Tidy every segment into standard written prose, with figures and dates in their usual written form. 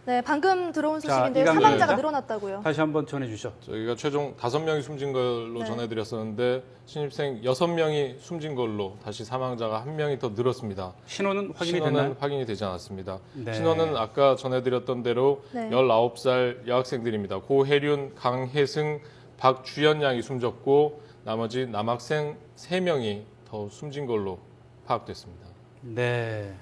네, 방금 들어온 자, 소식인데 이강민 사망자가 기자. 늘어났다고요. 다시 한번 전해주시죠. 저희가 최종 5명이 숨진 걸로 네. 전해드렸었는데 신입생 6명이 숨진 걸로 다시 사망자가 1명이 더 늘었습니다. 신원은 확인이 신원은 됐나요? 확인이 되지 않았습니다. 네. 신원은 아까 전해드렸던 대로 네. 19살 여학생들입니다. 고혜륜, 강혜승, 박주연 양이 숨졌고 나머지 남학생 3명이 더 숨진 걸로 파악됐습니다. 네.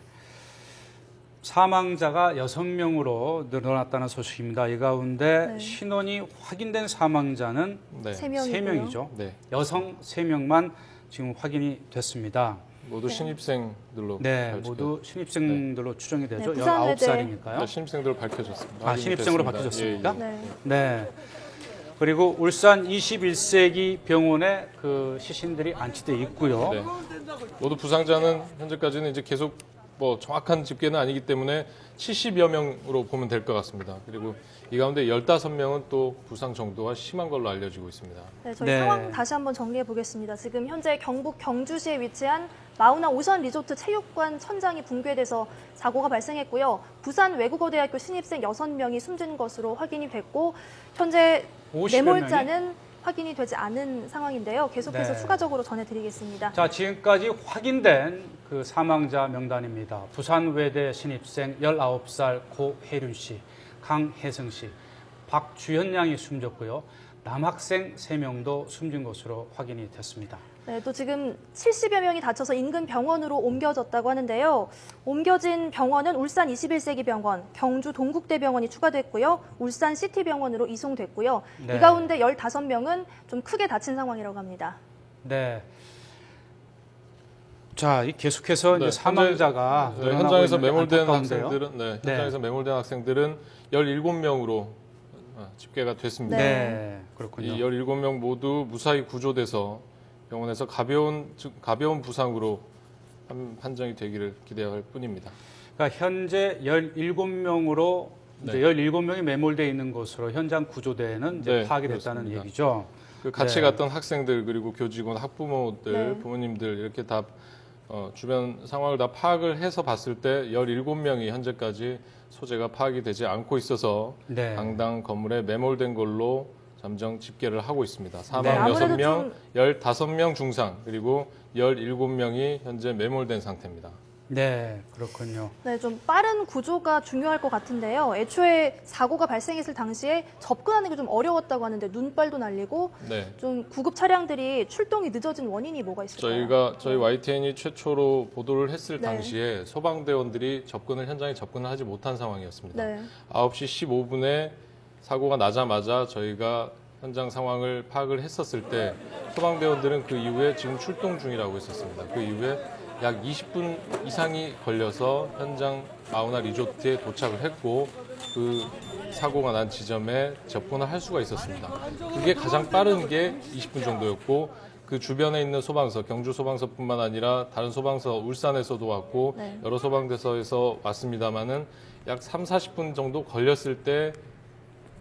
사망자가 6명으로 늘어났다는 소식입니다. 이 가운데 네. 신원이 확인된 사망자는 네. 3명이고요. 3명이죠. 네. 여성 3명만 지금 확인이 됐습니다. 모두 신입생들로 네, 밝혀졌- 모두 신입생들로 추정이 되죠. 네, 부산외대. 19살이니까요. 신입생들로 밝혀졌습니다. 아, 확인이 신입생으로 됐습니다. 밝혀졌습니까? 예, 예. 네. 네. 그리고 울산 21세기 병원에 그 시신들이 안치돼 있고요. 네. 모두 부상자는 현재까지는 이제 계속 뭐 정확한 집계는 아니기 때문에 70여 명으로 보면 될 것 같습니다. 그리고 이 가운데 15명은 또 부상 정도가 심한 걸로 알려지고 있습니다. 네, 저희 네. 상황 다시 한번 정리해 보겠습니다. 지금 현재 경북 경주시에 위치한 마우나 오션 리조트 체육관 천장이 붕괴돼서 사고가 발생했고요. 부산 외국어대학교 신입생 6명이 숨진 것으로 확인이 됐고 현재 50여 매몰자는 확인이 되지 않은 상황인데요. 계속해서 네. 추가적으로 전해드리겠습니다. 자, 지금까지 확인된 그 사망자 명단입니다. 부산외대 신입생 19살 고혜륜 씨, 강혜승 씨, 박주현 양이 숨졌고요. 남학생 3명도 숨진 것으로 확인이 됐습니다. 네, 또 지금 70여 명이 다쳐서 인근 병원으로 옮겨졌다고 하는데요. 옮겨진 병원은 울산 21세기 병원, 경주 동국대병원이 추가됐고요. 울산 시티병원으로 이송됐고요. 네. 이 가운데 15명은 좀 크게 다친 상황이라고 합니다. 네. 자, 이 계속해서 네, 이제 사망자가 네, 늘어나고 현장에서 있는데 매몰된 안타까운데요. 학생들은 네. 현장에서 매몰된 학생들은 17명으로 집계가 됐습니다. 네, 그렇군요. 이 17명 모두 무사히 구조돼서 병원에서 가벼운 부상으로 판정이 되기를 기대할 뿐입니다. 그러니까 현재 17명으로 이제 네. 17명이 매몰되어 있는 것으로 현장 구조대는 이제 네, 파악이 됐다는 그렇습니다. 얘기죠. 그 같이 네. 갔던 학생들 그리고 교직원, 학부모들, 네. 부모님들 이렇게 다 주변 상황을 다 파악을 해서 봤을 때 17명이 현재까지 소재가 파악이 되지 않고 있어서 네. 강당 건물에 매몰된 걸로 잠정 집계를 하고 있습니다. 네, 사망 아무래도 6명, 15명 중상, 그리고 17명이 현재 매몰된 상태입니다. 네, 그렇군요. 네, 좀 빠른 구조가 중요할 것 같은데요. 애초에 사고가 발생했을 당시에 접근하는 게 좀 어려웠다고 하는데 눈발도 날리고 네. 좀 구급 차량들이 출동이 늦어진 원인이 뭐가 있을까요? 저희 YTN이 최초로 보도를 했을 네. 당시에 소방대원들이 현장에 접근을 하지 못한 상황이었습니다. 네. 9시 15분에 사고가 나자마자 저희가 현장 상황을 파악을 했었을 때 소방대원들은 그 이후에 지금 출동 중이라고 했었습니다. 그 이후에 약 20분 이상이 걸려서 현장 마우나 리조트에 도착을 했고 그 사고가 난 지점에 접근을 할 수가 있었습니다. 그게 가장 빠른 게 20분 정도였고 그 주변에 있는 소방서, 경주 소방서뿐만 아니라 다른 소방서, 울산에서도 왔고 네. 여러 소방대서에서 왔습니다만은 약 30-40분 정도 걸렸을 때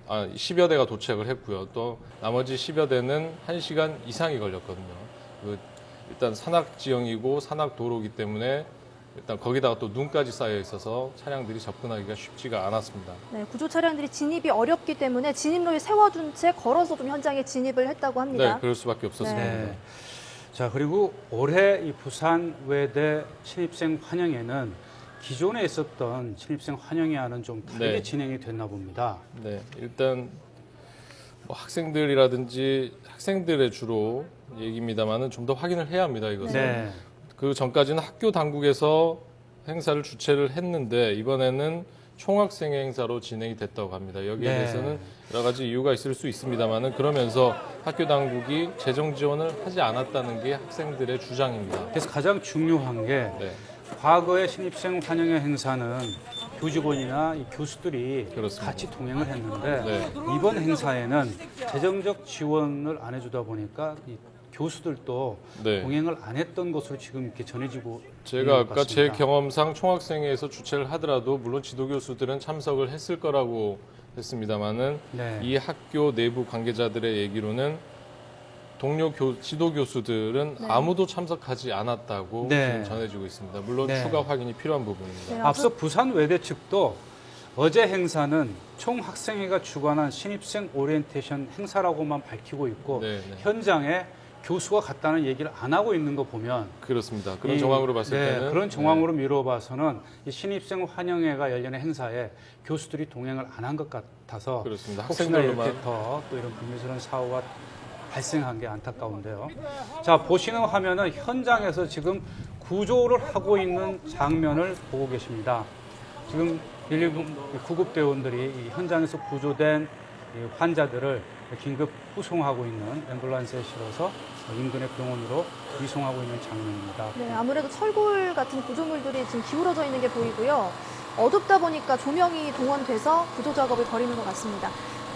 10여 대가 도착을 했고요. 또 나머지 10여 대는 1시간 이상이 걸렸거든요. 일단 산악 지형이고 산악 도로이기 때문에 일단 거기다가 또 눈까지 쌓여 있어서 차량들이 접근하기가 쉽지가 않았습니다. 네, 구조 차량들이 진입이 어렵기 때문에 진입로에 세워둔 채 걸어서 좀 현장에 진입을 했다고 합니다. 네, 그럴 수밖에 없었습니다. 네. 자, 그리고 올해 이 부산 외대 신입생 환영회는 기존에 있었던 신입생 환영회와는 좀 다르게 네. 진행이 됐나 봅니다. 네, 일단 뭐 학생들의 주로 얘기입니다만은 좀 더 확인을 해야 합니다. 이것은. 네. 그 전까지는 학교 당국에서 행사를 주최를 했는데 이번에는 총학생회 행사로 진행이 됐다고 합니다. 여기에 네. 대해서는 여러 가지 이유가 있을 수 있습니다만은 그러면서 학교 당국이 재정 지원을 하지 않았다는 게 학생들의 주장입니다. 그래서 가장 중요한 게 네, 과거의 신입생 환영회 행사는 교직원이나 이 교수들이 그렇습니다. 같이 동행을 했는데 네. 이번 행사에는 재정적 지원을 안 해주다 보니까 이 교수들도 네. 동행을 안 했던 것으로 지금 이렇게 전해지고 제가 있는 것 아까 제 같습니다. 경험상 총학생회에서 주최를 하더라도 물론 지도 교수들은 참석을 했을 거라고 했습니다만은 네. 이 학교 내부 관계자들의 얘기로는 동료 지도 교수들은 네. 아무도 참석하지 않았다고 네. 지금 전해지고 있습니다. 물론 네. 추가 확인이 필요한 부분입니다. 네, 앞서 부산 외대 측도 어제 행사는 총학생회가 주관한 신입생 오리엔테이션 행사라고만 밝히고 있고 네, 네. 현장에 교수가 갔다는 얘기를 안 하고 있는 거 보면 그렇습니다. 그런 정황으로 봤을 때는 그런 정황으로 미뤄봐서는 이 신입생 환영회가 열리는 행사에 교수들이 동행을 안 한 것 같아서 그렇습니다. 혹시나 이렇게 학생들로만 더 또 이런 불미스러운 사고가 발생한 게 안타까운데요. 자, 보시는 화면은 현장에서 지금 구조를 하고 있는 장면을 보고 계십니다. 지금 119 구급대원들이 이 현장에서 구조된 이 환자들을 긴급 후송하고 있는 앰뷸런스에 실어서 인근의 병원으로 이송하고 있는 장면입니다. 네, 아무래도 철골 같은 구조물들이 지금 기울어져 있는 게 보이고요. 어둡다 보니까 조명이 동원돼서 구조 작업을 벌이는 것 같습니다.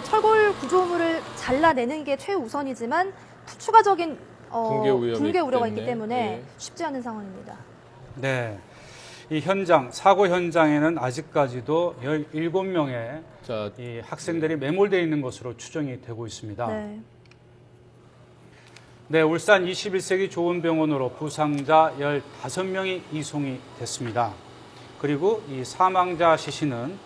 철골 구조물을 잘라내는 게 최우선이지만 추가적인 붕괴 우려가 있기 때문에 쉽지 않은 상황입니다. 네. 이 현장, 사고 현장에는 아직까지도 17명의 자, 이 학생들이 매몰되어 있는 것으로 추정이 되고 있습니다. 네. 네, 울산 21세기 좋은병원으로 부상자 15명이 이송이 됐습니다. 그리고 이 사망자 시신은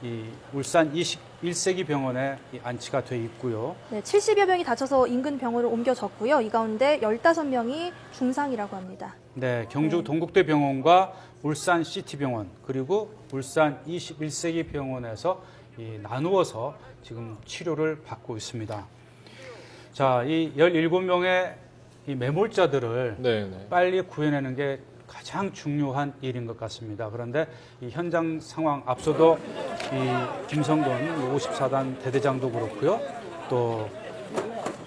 이 울산 21세기 병원에 안치가 돼 있고요. 네, 70여 명이 다쳐서 인근 병원으로 옮겨졌고요. 이 가운데 15명이 중상이라고 합니다. 네, 경주 동국대병원과 울산 시티병원 그리고 울산 21세기 병원에서 나누어서 지금 치료를 받고 있습니다. 자, 이 17명의 이 매몰자들을 네, 네. 빨리 구해내는 게 가장 중요한 일인 것 같습니다. 그런데 이 현장 상황 앞서도 이 김성근 54단 대대장도 그렇고요. 또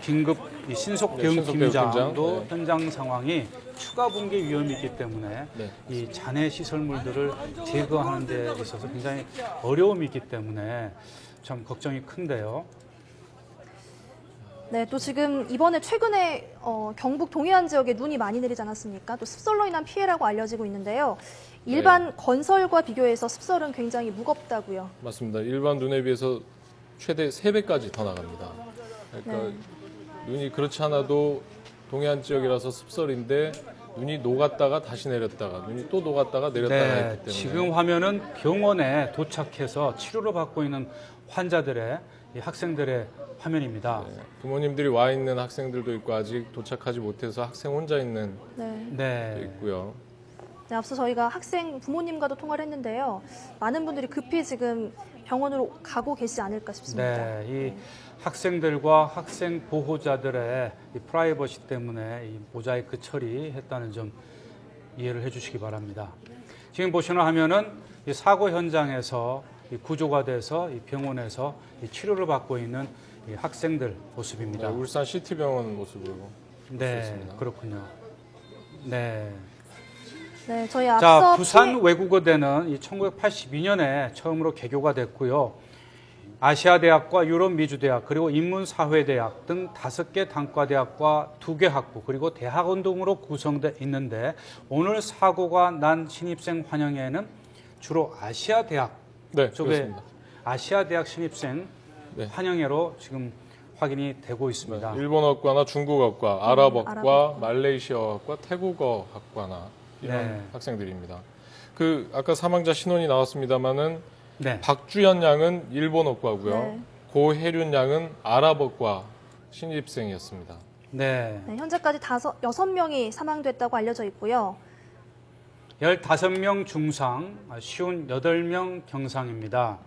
긴급 이 신속 대응 팀장도 네. 현장 상황이 추가 붕괴 위험이 있기 때문에 네. 이 잔해 시설물들을 제거하는 데 있어서 굉장히 어려움이 있기 때문에 참 걱정이 큰데요. 네, 또 지금 이번에 최근에 경북 동해안 지역에 눈이 많이 내리지 않았습니까? 또 습설로 인한 피해라고 알려지고 있는데요. 일반 건설과 비교해서 습설은 굉장히 무겁다고요. 맞습니다. 일반 눈에 비해서 최대 3배까지 더 나갑니다. 그러니까 눈이 그렇지 않아도 동해안 지역이라서 습설인데 눈이 녹았다가 다시 내렸다가 눈이 또 녹았다가 내렸다가 했기 때문에 지금 화면은 병원에 도착해서 치료를 받고 있는 환자들의 이 학생들의 화면입니다. 부모님들이 와 있는 학생들도 있고 아직 도착하지 못해서 학생 혼자 있는 네. 도 있고요. 네, 앞서 저희가 학생 부모님과도 통화를 했는데요. 많은 분들이 급히 지금 병원으로 가고 계시지 않을까 싶습니다. 네, 이 학생들과 학생 보호자들의 이 프라이버시 때문에 이 모자이크 처리했다는 점 이해를 해주시기 바랍니다. 지금 보시는 화면은 이 사고 현장에서 이 구조가 돼서 이 병원에서 이 치료를 받고 있는 이 학생들 모습입니다. 네, 울산 시티병원 모습으로 네, 있습니다. 그렇군요. 네. 네, 저희 앞서 자, 부산 외국어대는 이 1982년에 처음으로 개교가 됐고요. 아시아대학과 유럽미주대학 그리고 인문사회대학 등 5개 단과대학과 2개 학부 그리고 대학원 등으로 구성되어 있는데 오늘 사고가 난 신입생 환영회는 주로 아시아대학 네, 쪽에 그렇습니다. 아시아대학 신입생 네. 환영회로 지금 확인이 되고 있습니다. 일본어과나 중국어과, 아랍어과, 아랍어과. 말레이시아어과, 태국어 학과나 이런 네. 학생들입니다. 그 아까 사망자 신원이 나왔습니다마는 네. 박주연 양은 일본어과고요. 네. 고혜륜 양은 아랍어과 신입생이었습니다. 네. 네, 현재까지 6명이 사망됐다고 알려져 있고요. 15명 중상, 58명 경상입니다.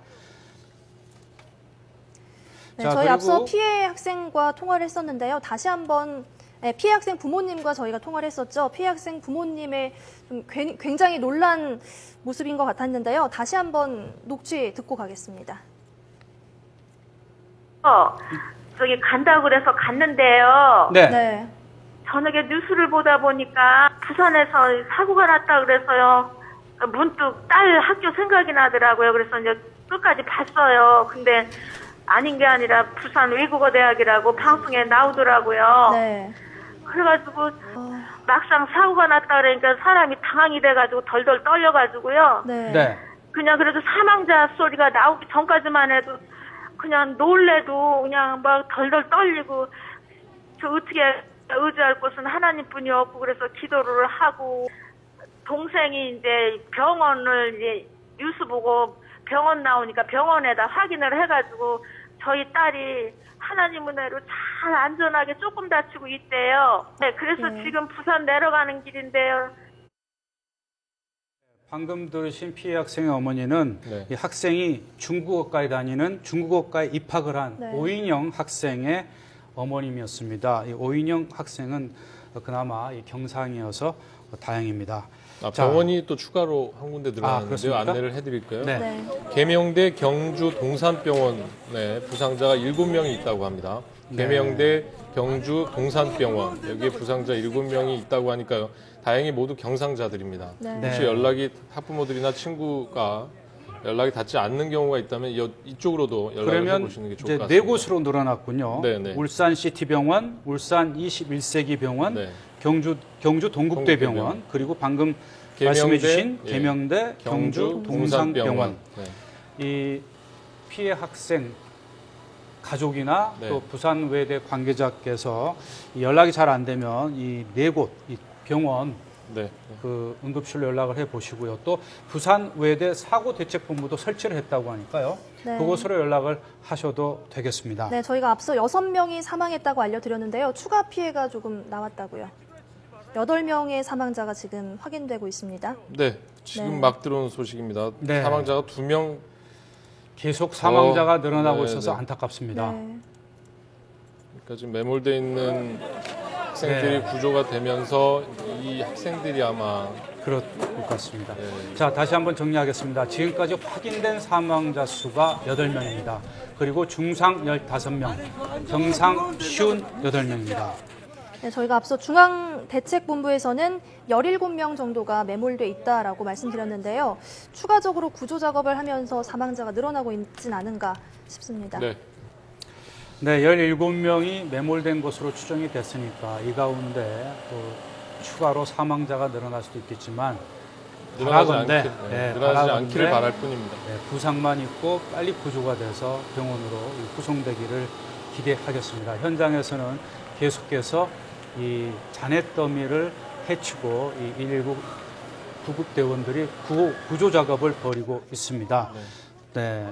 네, 자, 저희 그리고 앞서 피해 학생과 통화를 했었는데요. 다시 한번 피해 학생 부모님과 저희가 통화를 했었죠. 피해 학생 부모님의 좀 굉장히 놀란 모습인 것 같았는데요. 다시 한번 녹취 듣고 가겠습니다. 저기 간다고 그래서 갔는데요. 네. 네. 저녁에 뉴스를 보다 보니까 부산에서 사고가 났다 그래서요. 문득 딸 학교 생각이 나더라고요. 그래서 이제 끝까지 봤어요. 근데 아닌 게 아니라 부산 외국어대학이라고 방송에 나오더라고요. 네. 그래가지고 막상 사고가 났다 그러니까 사람이 당황이 돼가지고 덜덜 떨려가지고요. 네. 네. 그냥 그래도 사망자 소리가 나오기 전까지만 해도 그냥 놀래도 그냥 막 덜덜 떨리고 저 어떻게 의지할 곳은 하나님뿐이었고 그래서 기도를 하고 동생이 이제 병원을 이제 뉴스 보고 병원 나오니까 병원에다 확인을 해가지고 저희 딸이 하나님 은혜로 잘 안전하게 조금 다치고 있대요. 네, 그래서 네. 지금 부산 내려가는 길인데요. 방금 들으신 피해 학생의 어머니는 네. 이 학생이 중국어과에 다니는 중국어과에 입학을 한 네. 오인영 학생의 어머님이었습니다. 이 오인영 학생은 그나마 이 경상이어서 다행입니다. 자, 병원이 또 추가로 한 군데 들어가는데요. 그렇습니까? 안내를 해드릴까요? 네. 네. 계명대 경주 동산병원에 부상자가 7명이 있다고 합니다. 네. 계명대 경주 동산병원 여기에 부상자 7명이 있다고 하니까요. 다행히 모두 경상자들입니다. 네. 네. 혹시 연락이 학부모들이나 친구가 연락이 닿지 않는 경우가 있다면 이쪽으로도 연락을 그러면 해보시는 게 좋을 이제 것 네 같습니다. 곳으로 늘어났군요. 네, 네. 울산 시티병원, 울산 21세기 병원, 네. 경주 동국대병원, 동국대병원. 그리고 방금 계명대, 말씀해주신 예. 계명대 경주 동산병원. 네. 이 피해 학생 가족이나 네. 또 부산 외대 관계자께서 이 연락이 잘 안 되면 이 네 곳 이 병원 네. 그 응급실로 연락을 해 보시고요. 또 부산 외대 사고대책본부도 설치를 했다고 하니까요. 네. 그곳으로 연락을 하셔도 되겠습니다. 네, 저희가 앞서 6명이 사망했다고 알려드렸는데요. 추가 피해가 조금 나왔다고요. 8명의 사망자가 지금 확인되고 있습니다. 네. 지금 네. 막 들어온 소식입니다. 네. 사망자가 2명 계속 사망자가 늘어나고 네, 있어서 네. 안타깝습니다. 네. 그러니까 지금 매몰돼 있는 학생들이 네. 구조가 되면서 이 학생들이 아마 그럴 것 같습니다. 네. 자, 다시 한번 정리하겠습니다. 지금까지 확인된 사망자 수가 8명입니다. 그리고 중상 15명, 경상 58명입니다. 네, 저희가 앞서 중앙대책본부에서는 17명 정도가 매몰돼 있다라고 말씀드렸는데요. 추가적으로 구조 작업을 하면서 사망자가 늘어나고 있진 않은가 싶습니다. 네. 네, 17명이 매몰된 것으로 추정이 됐으니까 이 가운데 또 추가로 사망자가 늘어날 수도 있겠지만 바라건대, 늘어나지 바라건대, 않기를 바랄 뿐입니다. 네, 부상만 있고 빨리 구조가 돼서 병원으로 구송되기를 기대하겠습니다. 현장에서는 계속해서 이 잔해 더미를 해치고 이 119 구급대원들이 구조 작업을 벌이고 있습니다. 네.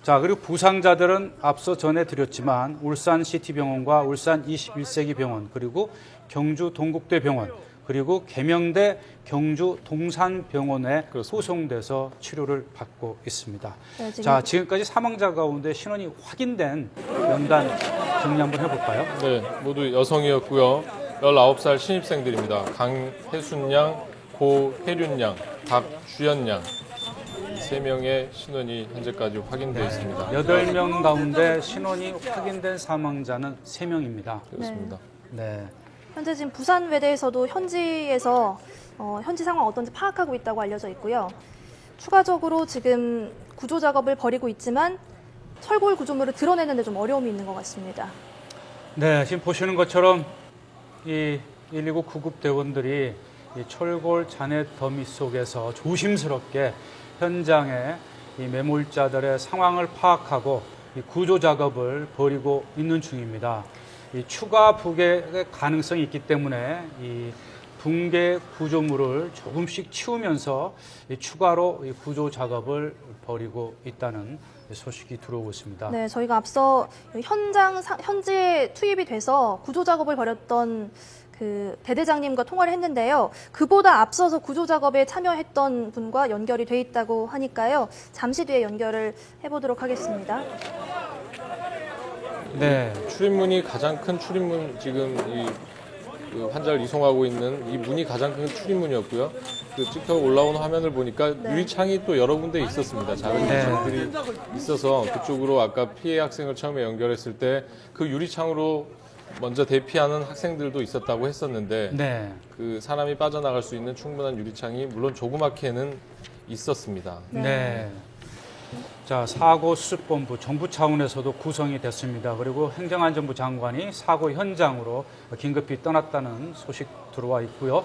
자, 그리고 부상자들은 앞서 전해드렸지만 울산 시티병원과 울산 21세기 병원, 그리고 경주 동국대병원, 그리고 계명대 경주 동산병원에 그렇습니다. 후송돼서 치료를 받고 있습니다. 네, 지금- 자, 지금까지 사망자 가운데 신원이 확인된 명단 정리 한번 해볼까요? 네, 모두 여성이었고요. 19살 신입생들입니다. 강혜순 양, 고혜륜 양, 박주연 양. 이 3명의 신원이 현재까지 확인되어 있습니다. 8명 가운데 신원이 확인된 사망자는 3명입니다. 그렇습니다. 네. 현재 지금 부산 외대에서도 현지에서 현지 상황 어떤지 파악하고 있다고 알려져 있고요. 추가적으로 지금 구조 작업을 벌이고 있지만 철골 구조물을 드러내는 데 좀 어려움이 있는 것 같습니다. 네, 지금 보시는 것처럼 이 119 구급대원들이 이 철골 잔해 더미 속에서 조심스럽게 현장에 이 매몰자들의 상황을 파악하고 이 구조 작업을 벌이고 있는 중입니다. 이 추가 붕괴의 가능성이 있기 때문에 이 붕괴 구조물을 조금씩 치우면서 이 추가로 이 구조 작업을 벌이고 있다는 소식이 들어오고 있습니다. 네, 저희가 앞서 현지에 투입이 돼서 구조 작업을 벌였던 그 대대장님과 통화를 했는데요. 그보다 앞서서 구조 작업에 참여했던 분과 연결이 돼 있다고 하니까요. 잠시 뒤에 연결을 해보도록 하겠습니다. 네. 출입문이 가장 큰 출입문 지금 그 환자를 이송하고 있는 이 문이 가장 큰 출입문이었고요. 그 찍혀 올라오는 화면을 보니까 네. 유리창이 또 여러 군데 있었습니다. 작은 네. 유리창들이 있어서 그쪽으로 아까 피해 학생을 처음에 연결했을 때 그 유리창으로 먼저 대피하는 학생들도 있었다고 했었는데 네. 그 사람이 빠져나갈 수 있는 충분한 유리창이 물론 조그맣게는 있었습니다. 네. 자, 사고 수습본부 정부 차원에서도 구성이 됐습니다. 그리고 행정안전부 장관이 사고 현장으로 긴급히 떠났다는 소식 들어와 있고요.